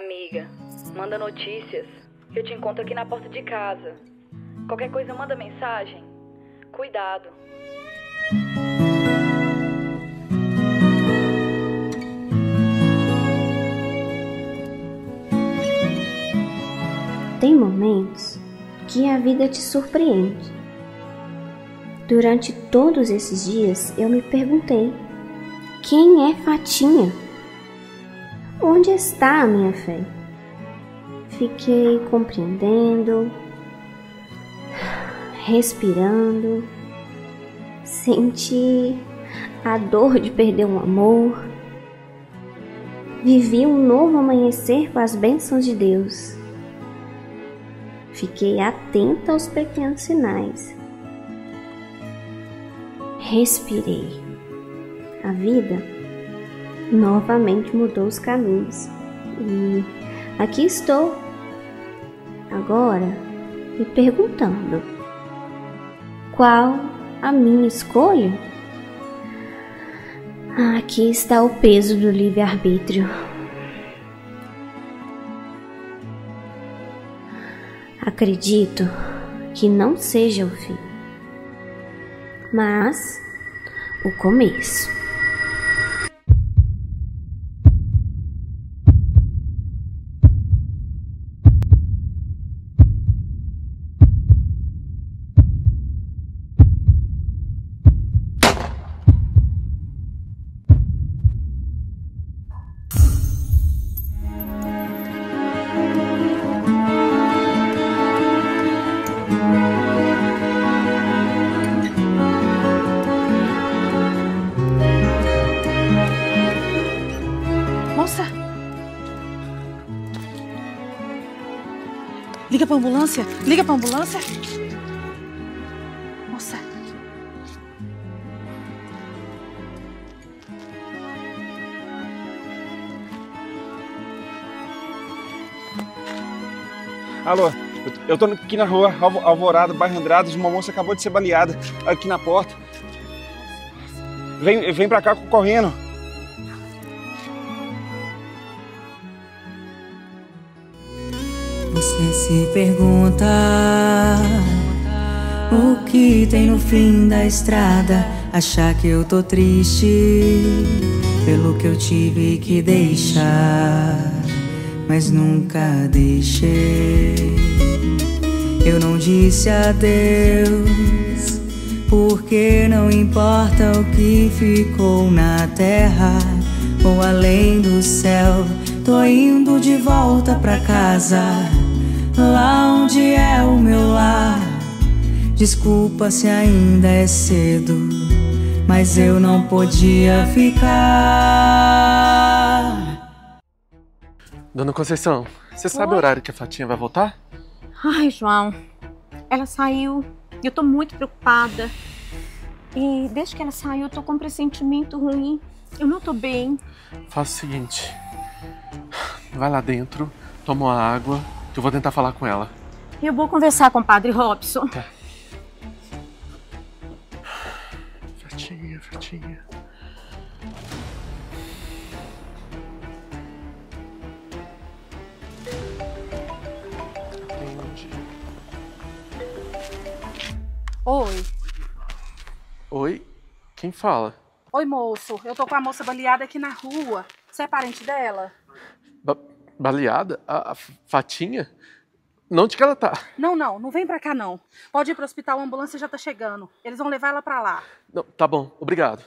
Amiga, manda notícias. Eu te encontro aqui na porta de casa. Qualquer coisa, manda mensagem. Cuidado. Tem momentos que a vida te surpreende. Durante todos esses dias eu me perguntei: quem é Fatinha? Onde está a minha fé? Fiquei compreendendo, respirando, senti a dor de perder um amor, vivi um novo amanhecer com as bênçãos de Deus. Fiquei atenta aos pequenos sinais. Respirei. A vida novamente mudou os caminhos. E aqui estou, agora, me perguntando: qual a minha escolha? Aqui está o peso do livre-arbítrio. Acredito que não seja o fim, mas o começo. Moça! Liga pra ambulância! Liga pra ambulância! Moça! Alô, eu tô aqui na rua Alvorada, bairro Andradas. Uma moça acabou de ser baleada aqui na porta. Vem pra cá correndo. Você se pergunta o que tem no fim da estrada, achar que eu tô triste pelo que eu tive que deixar, mas nunca deixei. Eu não disse adeus, porque não importa o que ficou na terra ou além do céu. Tô indo de volta pra casa, lá onde é o meu lar. Desculpa se ainda é cedo, mas eu não podia ficar. Dona Conceição, você sabe o horário que a Fatinha vai voltar? Ai, João, ela saiu e eu tô muito preocupada. E desde que ela saiu eu tô com um pressentimento ruim. Eu não tô bem. Faça o seguinte, vai lá dentro, toma uma água, que eu vou tentar falar com ela. Eu vou conversar com o Padre Robson. Tá. Fatinha. Entendi. Oi. Oi? Quem fala? Oi, moço. Eu tô com a moça baleada aqui na rua. Você é parente dela? Baleada? A Fatinha? Onde que ela tá? Não vem pra cá não. Pode ir pro hospital, a ambulância já tá chegando. Eles vão levar ela pra lá. Não, tá bom, obrigado.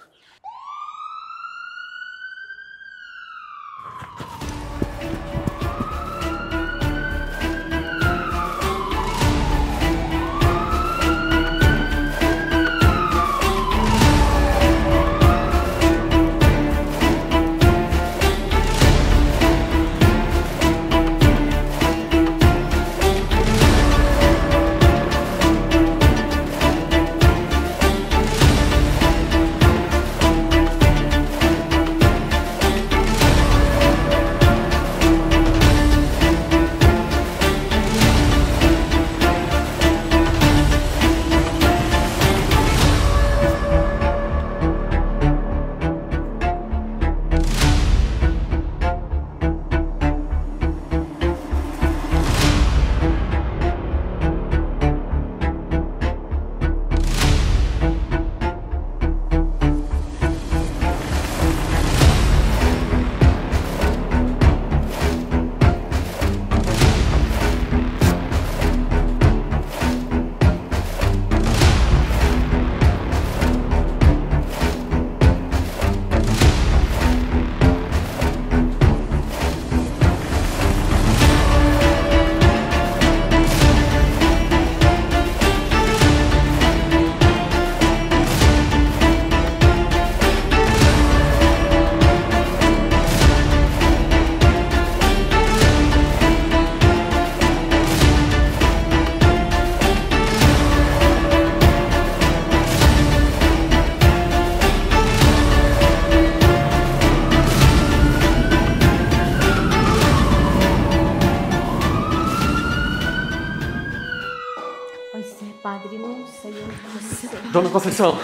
Dona Conceição,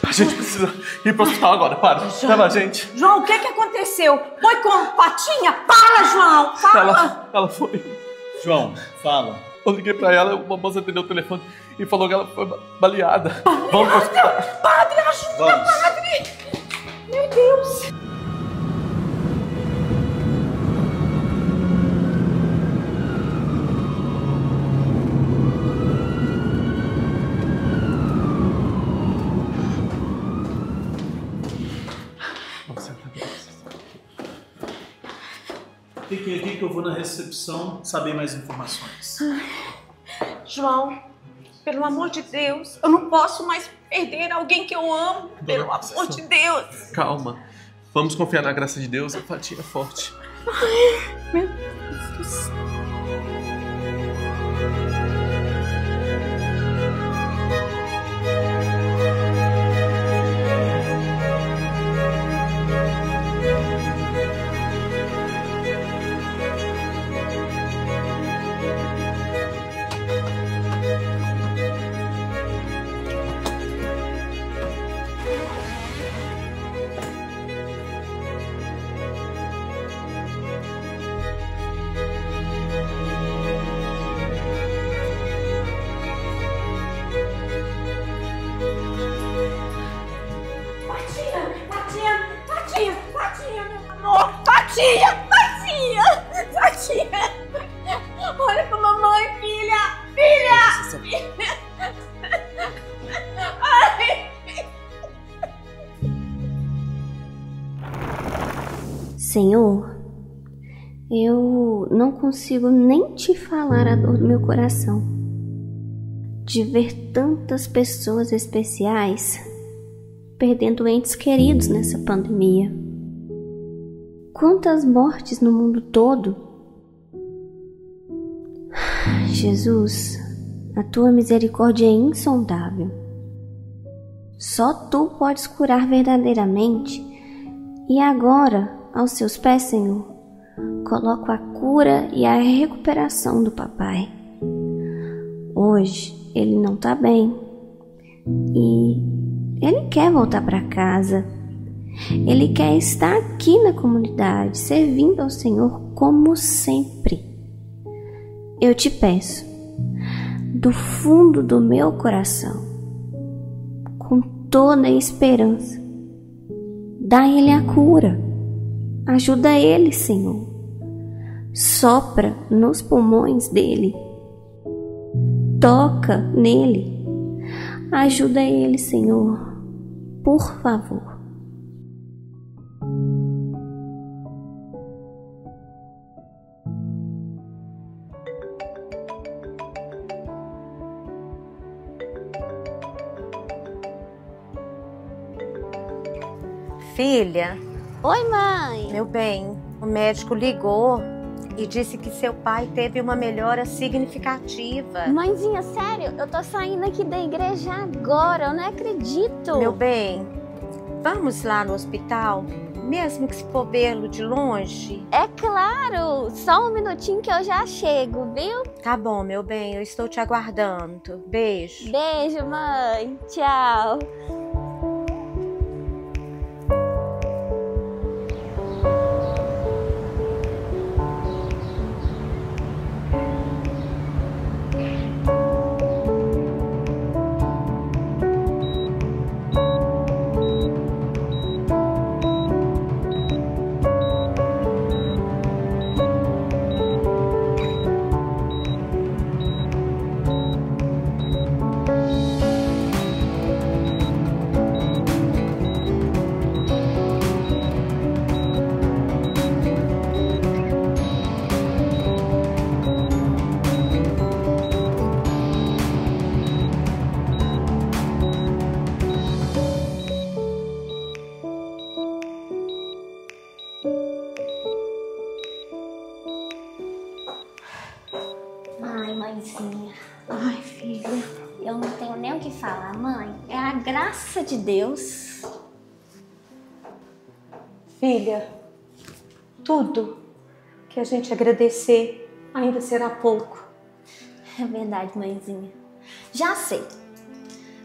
a gente precisa ir pro hospital agora. Para, leva a gente. João, o que aconteceu? Foi com Patinha? Fala, João, fala. Ela foi. João, fala. Eu liguei pra ela, uma moça atendeu o telefone e falou que ela foi baleada. Vamos pro hospital. Padre, ajuda, Vamos. padre. Meu Deus. Fiquem aqui que eu vou na recepção saber mais informações. João, pelo amor de Deus, eu não posso mais perder alguém que eu amo. Pelo amor de Deus. Calma. Vamos confiar na graça de Deus. A Patinha é forte. Meu Deus do céu. Patinha, meu amor! Patinha! Olha pra mamãe, filha! Ai. Senhor, eu não consigo nem te falar a dor do meu coração de ver tantas pessoas especiais perdendo entes queridos nessa pandemia. Quantas mortes no mundo todo. Jesus, a tua misericórdia é insondável. Só tu podes curar verdadeiramente. E agora, aos seus pés, Senhor, coloco a cura e a recuperação do papai. Hoje ele não está bem e ele quer voltar para casa. Ele quer estar aqui na comunidade, servindo ao Senhor como sempre. Eu te peço, do fundo do meu coração, com toda a esperança, dá a ele a cura. Ajuda ele, Senhor. Sopra nos pulmões dele. Toca nele. Ajuda ele, Senhor. Por favor. Filha, Oi, mãe. meu bem, o médico ligou e disse que seu pai teve uma melhora significativa. Mãezinha, sério? Eu tô saindo aqui da igreja agora. Eu não acredito. Meu bem, vamos lá no hospital, mesmo que se for vê-lo de longe? É claro. Só um minutinho que eu já chego, viu? Tá bom, meu bem, eu estou te aguardando. Beijo. Beijo, mãe. Tchau. Ai, mãezinha. Ai, filha. Eu não tenho nem o que falar, mãe. É a graça de Deus. Filha, tudo que a gente agradecer ainda será pouco. É verdade, mãezinha. Já sei.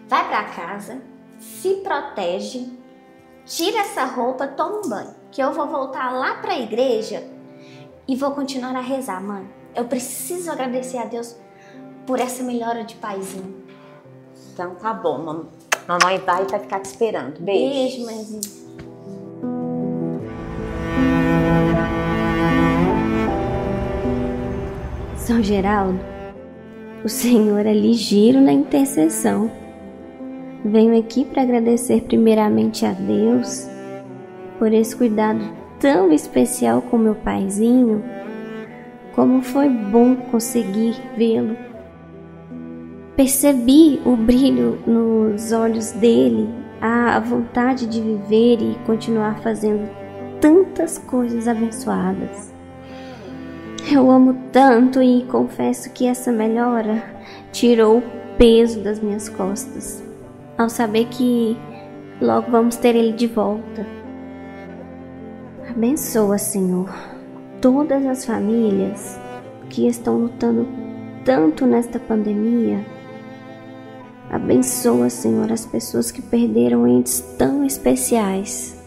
vai pra casa, se protege, tira essa roupa, toma um banho, que eu vou voltar lá pra igreja e vou continuar a rezar, mãe. Eu preciso agradecer a Deus por essa melhora de paizinho. Então tá bom, mamãe vai ficar te esperando. Beijo. Beijo, mãezinha. São Geraldo, o Senhor é ligeiro na intercessão. Venho aqui para agradecer primeiramente a Deus por esse cuidado tão especial com meu paizinho. Como foi bom conseguir vê-lo. Percebi o brilho nos olhos dele, a vontade de viver e continuar fazendo tantas coisas abençoadas. Eu amo tanto e confesso que essa melhora tirou o peso das minhas costas, ao saber que logo vamos ter ele de volta. Abençoa, Senhor, todas as famílias que estão lutando tanto nesta pandemia. Abençoa, Senhor, as pessoas que perderam entes tão especiais.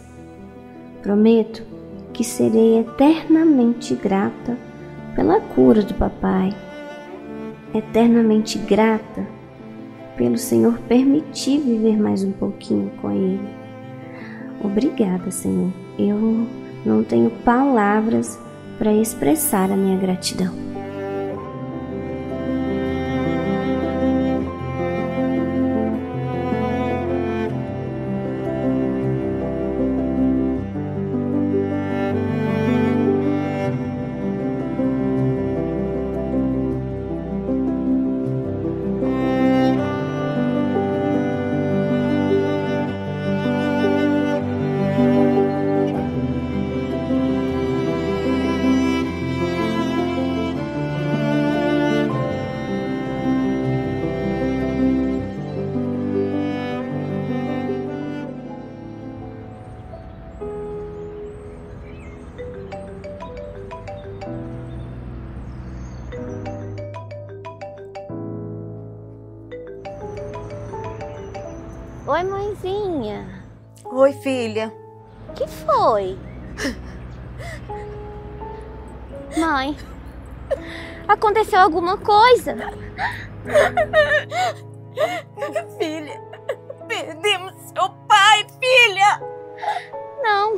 Prometo que serei eternamente grata pela cura do papai, eternamente grata pelo Senhor permitir viver mais um pouquinho com ele. Obrigada, Senhor. Eu não tenho palavras para expressar a minha gratidão. Oi, mãezinha. Oi, filha. O que foi? Mãe, aconteceu alguma coisa? Filha, perdemos seu pai, filha. Não.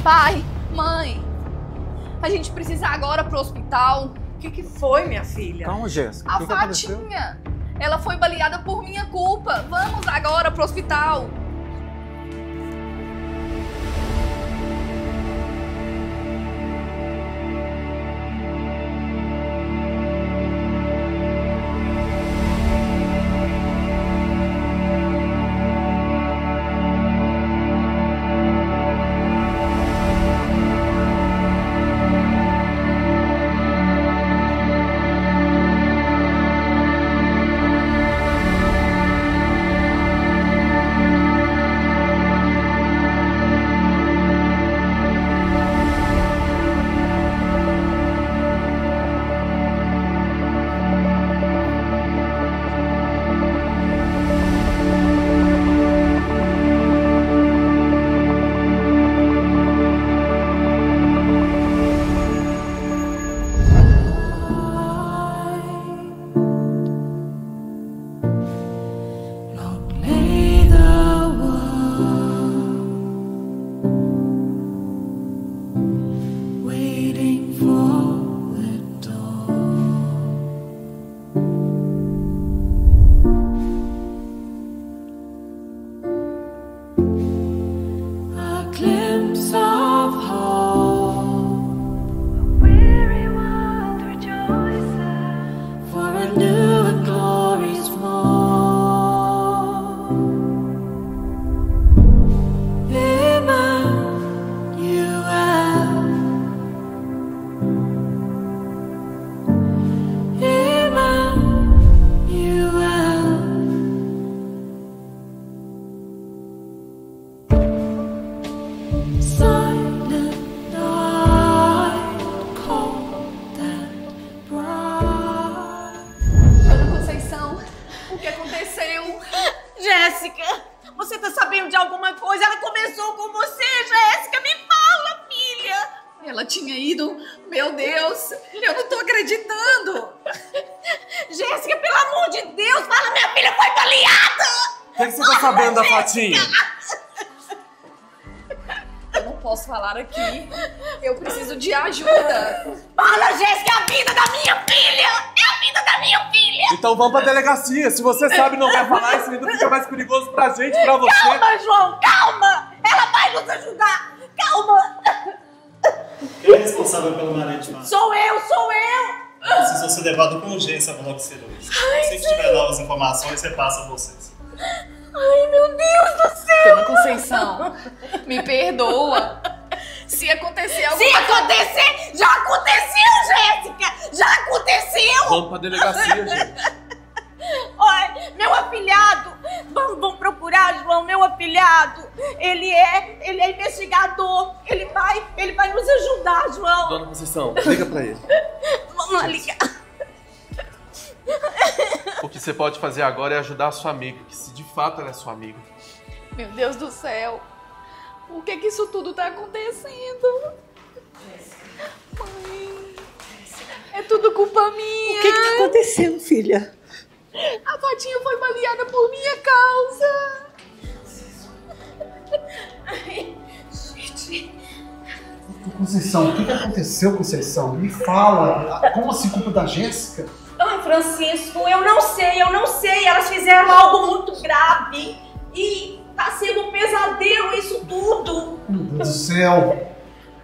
Pai, mãe, a gente precisa ir agora pro hospital. O que foi, minha filha? Calma, Jéssica. A O que aconteceu? Fatinha, ela foi baleada por minha culpa. Vamos agora pro hospital. Eu não tô acreditando. Jéssica, pelo amor de Deus, fala, minha filha foi baleada! O que você tá sabendo da Fatinha? Eu não posso falar aqui. Eu preciso de ajuda. Fala, Jéssica, é a vida da minha filha! É a vida da minha filha! Então vamos pra delegacia. Se você sabe e não quer falar, isso ainda fica mais perigoso pra gente, pra você. Calma, João, calma! Ela vai nos ajudar! Calma! Quem é responsável pelo marido de Fatinha? Sou eu! Precisa ser levado com urgência ao bloco de cirurgia. Se tiver novas informações, você passa a vocês. Ai, meu Deus do céu! Dona Conceição, me perdoa. Se acontecer alguma Se acontecer, já aconteceu, Jéssica! Já aconteceu! Vamos pra delegacia, gente. Olha, meu afilhado! Vamos procurar, João, meu afilhado! Ele é investigador! Ele vai nos ajudar, João! Dona Conceição, liga pra ele. Vamos lá ligar! O que você pode fazer agora é ajudar a sua amiga, que se de fato ela é sua amiga. Meu Deus do céu. Por que isso tudo tá acontecendo? Mãe, é tudo culpa minha. O que tá acontecendo, filha? A Fatinha foi baleada por minha causa. Ai, gente. Conceição, o que aconteceu, Conceição? Me fala. Como assim, culpa da Jéssica? Ai, Francisco, eu não sei. Elas fizeram algo muito grave. E tá sendo um pesadelo isso tudo. Meu Deus do céu.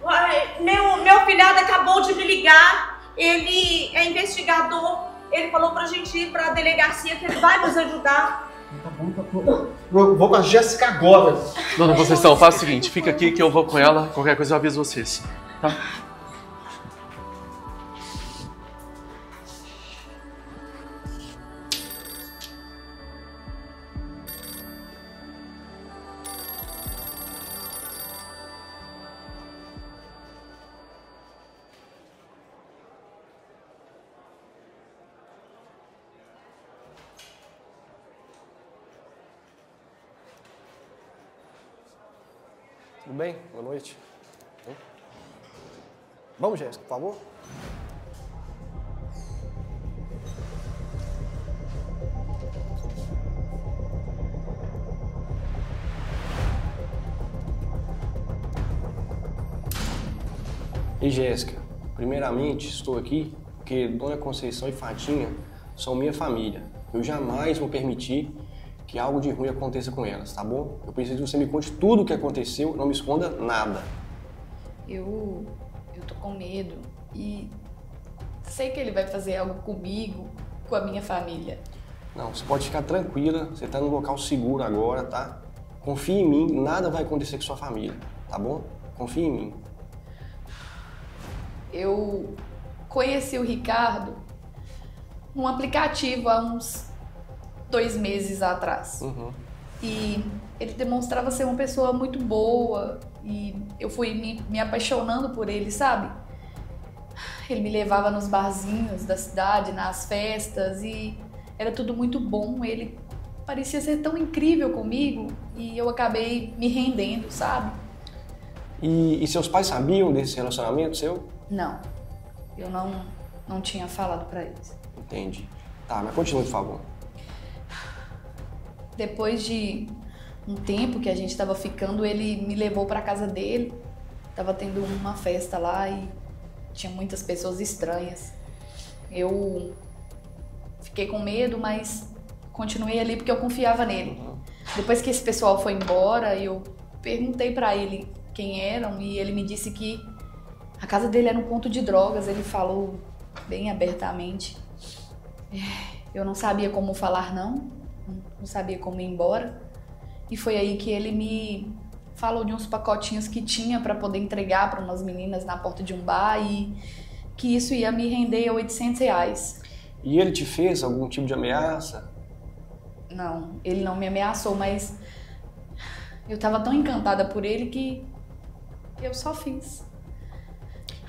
Ai, meu afilhado acabou de me ligar. Ele é investigador. Ele falou pra gente ir pra delegacia que ele vai nos ajudar. Tá bom. Eu vou com a Jéssica agora. Dona Conceição, faz o seguinte, fica aqui que eu vou com ela. Qualquer coisa eu aviso vocês, tá? Tudo bem? Boa noite. Vamos, Jéssica, por favor. E Jéssica, primeiramente estou aqui porque Dona Conceição e Fatinha são minha família. Eu jamais vou permitir que algo de ruim aconteça com elas, tá bom? Eu preciso que você me conte tudo o que aconteceu, não me esconda nada. Eu tô com medo e sei que ele vai fazer algo comigo, com a minha família. Não, você pode ficar tranquila, você tá num local seguro agora, tá? Confie em mim, nada vai acontecer com sua família, tá bom? Confie em mim. Eu conheci o Ricardo num aplicativo há uns 2 meses atrás. E ele demonstrava ser uma pessoa muito boa e eu fui me apaixonando por ele, sabe? Ele me levava nos barzinhos da cidade, nas festas e era tudo muito bom. Ele parecia ser tão incrível comigo e eu acabei me rendendo, sabe? E seus pais sabiam desse relacionamento seu? Não, eu não tinha falado pra eles. Entendi. Tá, mas continue, por favor. Depois de um tempo que a gente tava ficando, ele me levou pra casa dele. Tava tendo uma festa lá e tinha muitas pessoas estranhas. Eu fiquei com medo, mas continuei ali porque eu confiava nele. Depois que esse pessoal foi embora, eu perguntei pra ele quem eram e ele me disse que a casa dele era um ponto de drogas. Ele falou bem abertamente. Eu não sabia como falar não sabia como ir embora. E foi aí que ele me falou de uns pacotinhos que tinha para poder entregar para umas meninas na porta de um bar e que isso ia me render R$800. E ele te fez algum tipo de ameaça? Não, ele não me ameaçou, mas eu tava tão encantada por ele que eu só fiz.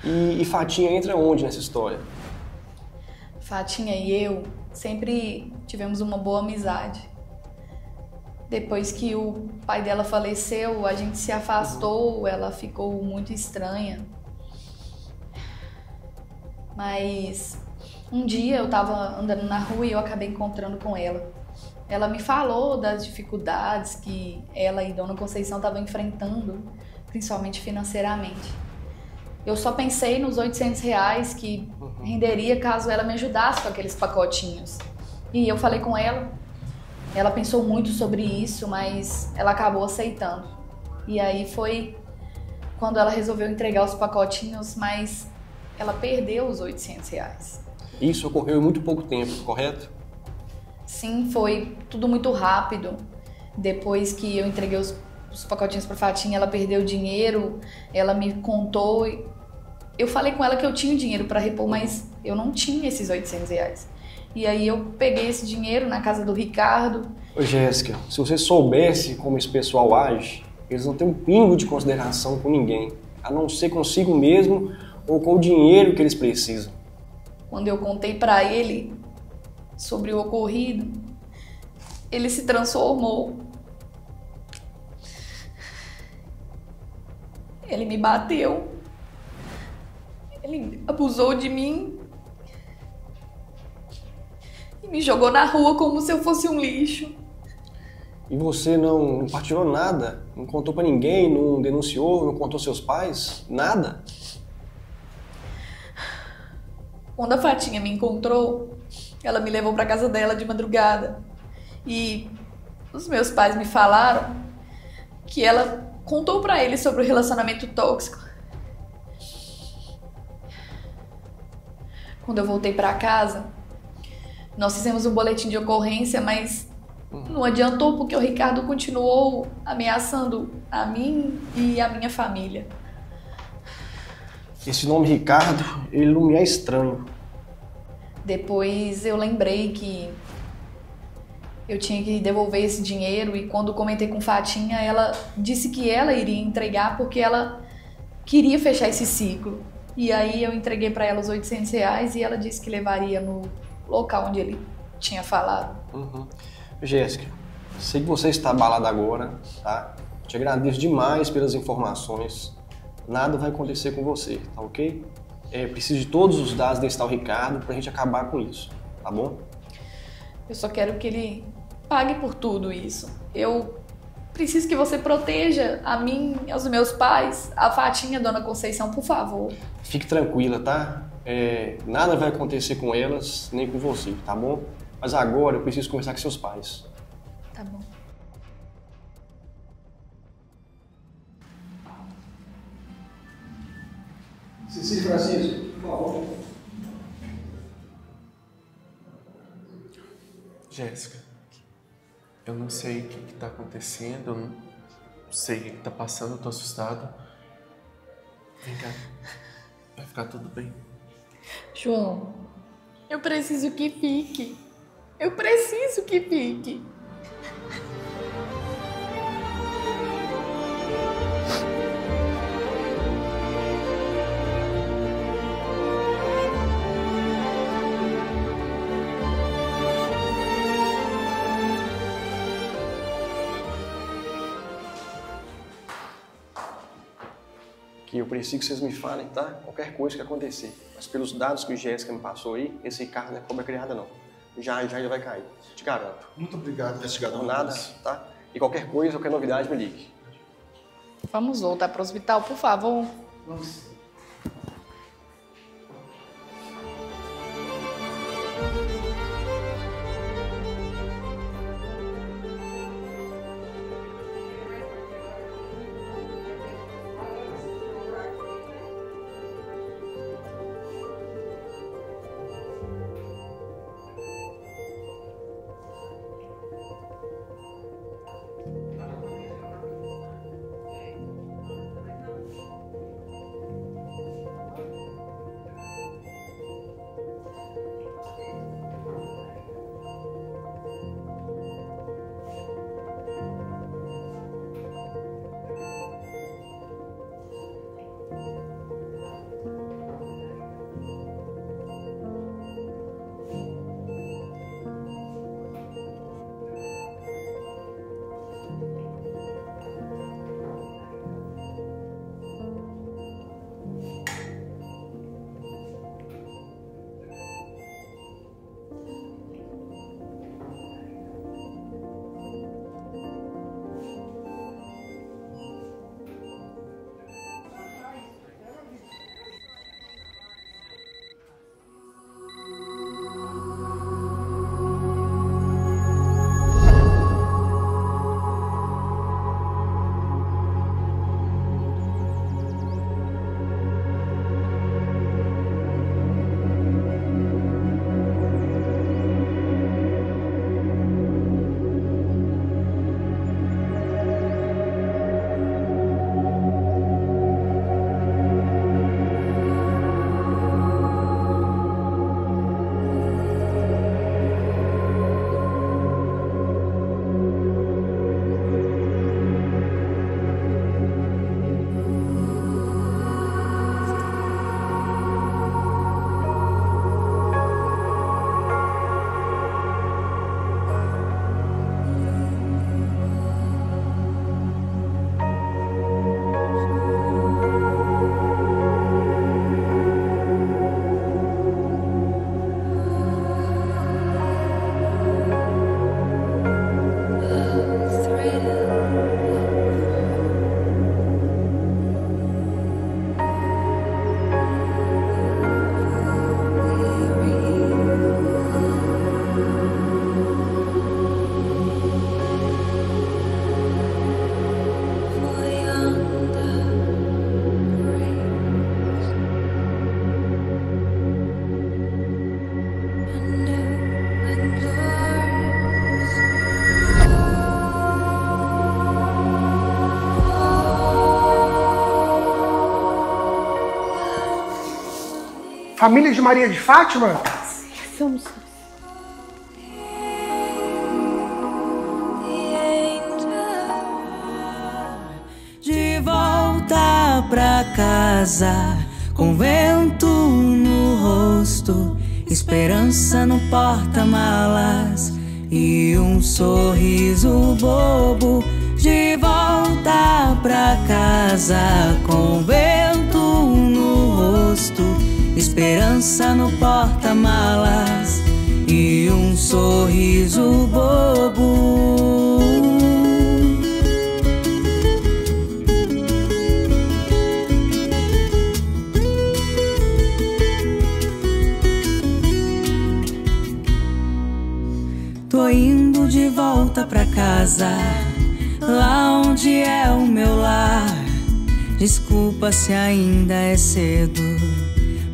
E Fatinha entra onde nessa história? Fatinha e eu sempre tivemos uma boa amizade. Depois que o pai dela faleceu, a gente se afastou, ela ficou muito estranha. Mas um dia eu tava andando na rua e eu acabei encontrando com ela. Ela me falou das dificuldades que ela e Dona Conceição estavam enfrentando, principalmente financeiramente. Eu só pensei nos R$800 que renderia caso ela me ajudasse com aqueles pacotinhos. E eu falei com ela. Ela pensou muito sobre isso, mas ela acabou aceitando. E aí foi quando ela resolveu entregar os pacotinhos, mas ela perdeu os R$800. Isso ocorreu em muito pouco tempo, correto? Sim, foi tudo muito rápido. Depois que eu entreguei os pacotinhos pra Fatinha, ela perdeu o dinheiro, ela me contou. Eu falei com ela que eu tinha o dinheiro para repor, mas eu não tinha esses R$800. E aí eu peguei esse dinheiro na casa do Ricardo. Ô Jéssica, se você soubesse como esse pessoal age, eles não têm um pingo de consideração com ninguém, a não ser consigo mesmo ou com o dinheiro que eles precisam. Quando eu contei para ele sobre o ocorrido, ele se transformou. Ele me bateu. Ele abusou de mim. E me jogou na rua como se eu fosse um lixo. E você não partilhou nada? Não contou pra ninguém? Não denunciou? Não contou seus pais? Nada? Quando a Fatinha me encontrou, ela me levou pra casa dela de madrugada. E os meus pais me falaram que ela contou pra eles sobre o relacionamento tóxico. Quando eu voltei pra casa, nós fizemos um boletim de ocorrência, mas não adiantou porque o Ricardo continuou ameaçando a mim e a minha família. Esse nome Ricardo, ele não me é estranho. Depois eu lembrei que eu tinha que devolver esse dinheiro e quando comentei com Fatinha, ela disse que ela iria entregar porque ela queria fechar esse ciclo. E aí eu entreguei para ela os R$800 e ela disse que levaria no local onde ele tinha falado. Jéssica, sei que você está abalada agora, tá? Te agradeço demais pelas informações. Nada vai acontecer com você, tá ok? Preciso de todos os dados desse tal Ricardo pra gente acabar com isso, tá bom? Eu só quero que ele pague por tudo isso. Eu preciso que você proteja a mim, aos meus pais, a Fatinha, Dona Conceição, por favor. Fique tranquila, tá? Nada vai acontecer com elas, nem com você, tá bom? Mas agora eu preciso conversar com seus pais. Tá bom. Cecília Francisco, por favor. Jéssica, eu não sei o que está acontecendo, eu não sei o que está passando, eu tô assustado. Vem cá, vai ficar tudo bem. João, eu preciso que fique. Eu preciso que fique. Que eu preciso que vocês me falem, tá? Qualquer coisa que acontecer. Mas pelos dados que o Jéssica me passou aí, esse Ricardo não é cobra criada, não. Já ele vai cair. Te garanto. Muito obrigado, investigador. Por nada, tá? E qualquer coisa, qualquer novidade, me ligue. Vamos voltar para o hospital, por favor. Vamos. Família de Maria de Fátima? Somos. De volta pra casa, com vento no rosto, esperança no porta-malas e um sorriso bobo. De volta pra casa, com vento no rosto, esperança no porta-malas e um sorriso bobo. Tô indo de volta pra casa, lá onde é o meu lar. Desculpa se ainda é cedo,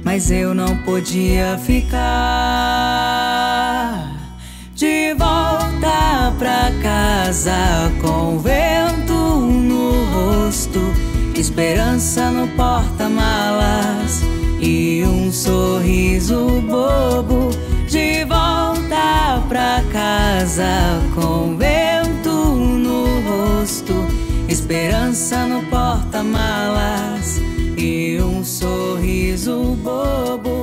mas eu não podia ficar. De volta pra casa, com vento no rosto, esperança no porta-malas e um sorriso bobo. De volta pra casa, com vento no rosto, esperança no porta-malas e um sorriso bobo.